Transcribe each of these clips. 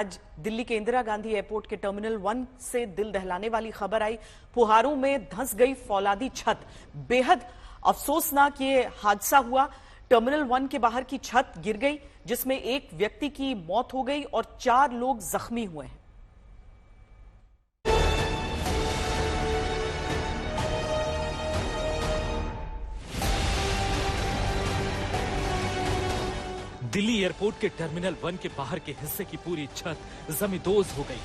आज दिल्ली के इंदिरा गांधी एयरपोर्ट के टर्मिनल 1 से दिल दहलाने वाली खबर आई। फुहारों में धंस गई फौलादी छत। बेहद अफसोसनाक ये हादसा हुआ। टर्मिनल 1 के बाहर की छत गिर गई, जिसमें एक व्यक्ति की मौत हो गई और 4 लोग जख्मी हुए हैं। दिल्ली एयरपोर्ट के टर्मिनल 1 के बाहर के हिस्से की पूरी छत जमींदोज हो गई।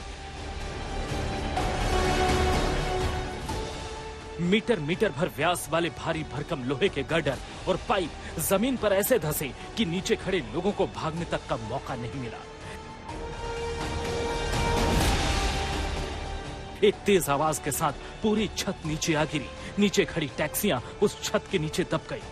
मीटर मीटर भर व्यास वाले भारी भरकम लोहे के गर्डर और पाइप जमीन पर ऐसे धंसे कि नीचे खड़े लोगों को भागने तक का मौका नहीं मिला। एक तेज आवाज के साथ पूरी छत नीचे आ गिरी। नीचे खड़ी टैक्सियां उस छत के नीचे दब गई।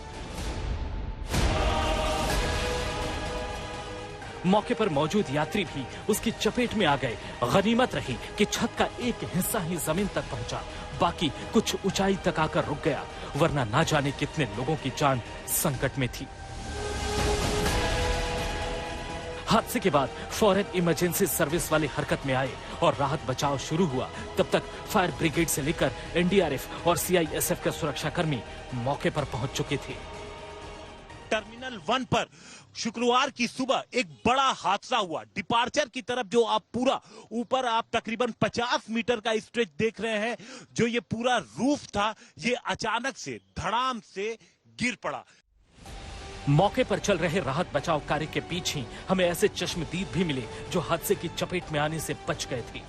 मौके पर मौजूद यात्री भी उसकी चपेट में आ गए। गनीमत रही कि छत का एक हिस्सा ही जमीन तक पहुंचा, बाकी कुछ ऊंचाई तक आकर रुक गया, वरना ना जाने कितने लोगों की जान संकट में थी। हादसे के बाद फौरन इमरजेंसी सर्विस वाले हरकत में आए और राहत बचाव शुरू हुआ। तब तक फायर ब्रिगेड से लेकर एनडीआरएफ और सीआईएसएफ के सुरक्षाकर्मी मौके पर पहुंच चुके थे। टर्मिनल 1 पर शुक्रवार की सुबह एक बड़ा हादसा हुआ। डिपार्चर की तरफ जो आप पूरा ऊपर आप तकरीबन 50 मीटर का स्ट्रेच देख रहे हैं, जो ये पूरा रूफ था, ये अचानक से धड़ाम से गिर पड़ा। मौके पर चल रहे राहत बचाव कार्य के बीच ही हमें ऐसे चश्मदीद भी मिले जो हादसे की चपेट में आने से बच गए थे।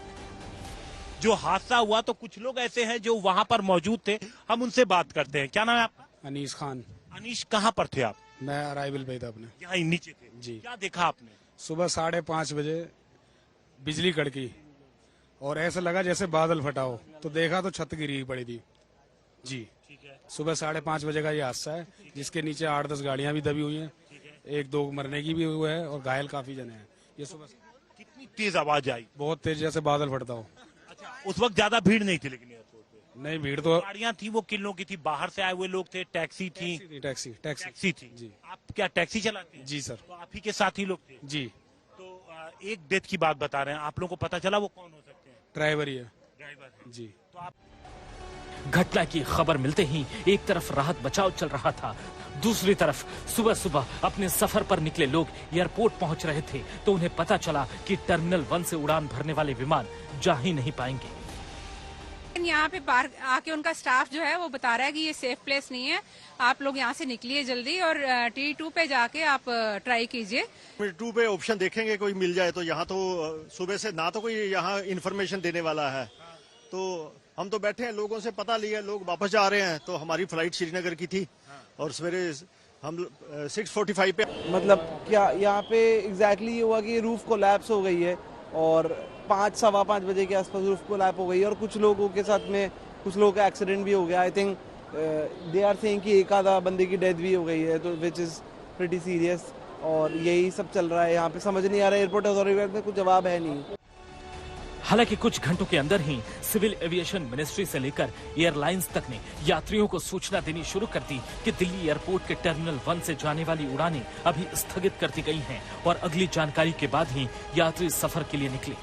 जो हादसा हुआ तो कुछ लोग ऐसे हैं जो वहां पर मौजूद थे, हम उनसे बात करते हैं। क्या नाम है आपका? अनीस खान। अनीश, कहाँ पर थे आप? मैं अराइवल पे था अपने। यहाँ नीचे थे जी। क्या देखा आपने? सुबह 5:30 बजे बिजली कड़की और ऐसा लगा जैसे बादल फटा हो, तो देखा तो छत गिरी पड़ी थी जी। ठीक है। सुबह 5:30 बजे का ये हादसा है, जिसके नीचे 8-10 गाड़ियां भी दबी हुई हैं। 1-2 मरने की भी हुआ है और घायल काफी जने हैं। ये सुबह कितनी तेज आवाज आई? बहुत तेज, जैसे बादल फटता हो। अच्छा, उस वक्त ज्यादा भीड़ नहीं थी लेकिन एयरपोर्ट पे? नहीं, भीड़ तो गाड़ियां थी, वो किन लोगों की थी? बाहर से आए हुए लोग थे? टैक्सी थी? टैक्सी थी जी। आप क्या टैक्सी चलाते हैं? जी सर। तो आप ही के साथ ही लोग थे? जी। तो एक डेथ की बात बता रहे हैं, आप लोगों को पता चला वो कौन हो सकते हैं? ड्राइवर ही है। ड्राइवर है जी। तो आप घटना की खबर मिलते ही एक तरफ राहत बचाव चल रहा था, दूसरी तरफ सुबह सुबह अपने सफर पर निकले लोग एयरपोर्ट पहुंच रहे थे तो उन्हें पता चला कि टर्मिनल 1 से उड़ान भरने वाले विमान जा ही नहीं पाएंगे। यहाँ पे बाहर आके उनका स्टाफ जो है वो बता रहा है कि ये सेफ प्लेस नहीं है, आप लोग यहाँ से निकलिए जल्दी और T2 पे जाके आप ट्राई कीजिए। T2 पे ऑप्शन देखेंगे कोई मिल जाए तो। यहाँ तो सुबह से ना तो कोई यहाँ इन्फॉर्मेशन देने वाला है, तो हम तो बैठे हैं, लोगों से पता लिया, लोग वापस जा रहे हैं। तो हमारी फ्लाइट श्रीनगर की थी और सवेरे हम 6:45 पे, मतलब क्या यहाँ पे एग्जैक्टली ये हुआ कि रूफ कोलैप्स हो गई है और 5-5:15 बजे के आसपास रूफ कोलैप्स हो गई है और कुछ लोगों के साथ में कुछ लोगों का एक्सीडेंट भी हो गया। I think they are saying कि एक आधा बंदे की डेथ भी हो गई है, तो विच इज प्रीटी सीरियस। और यही सब चल रहा है यहाँ पे, समझ नहीं आ रहा है, एयरपोर्ट अथॉरिटी में कुछ जवाब है नहीं। हालांकि कुछ घंटों के अंदर ही सिविल एविएशन मिनिस्ट्री से लेकर एयरलाइंस तक ने यात्रियों को सूचना देनी शुरू कर दी कि दिल्ली एयरपोर्ट के टर्मिनल 1 से जाने वाली उड़ानें अभी स्थगित कर दी गई हैं और अगली जानकारी के बाद ही यात्री सफर के लिए निकले।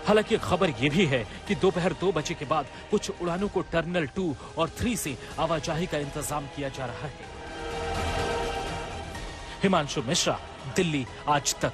हालांकि खबर यह भी है कि दोपहर 2 बजे के बाद कुछ उड़ानों को टर्मिनल 2 और 3 से आवाजाही का इंतजाम किया जा रहा है। हिमांशु मिश्रा, दिल्ली आज तक।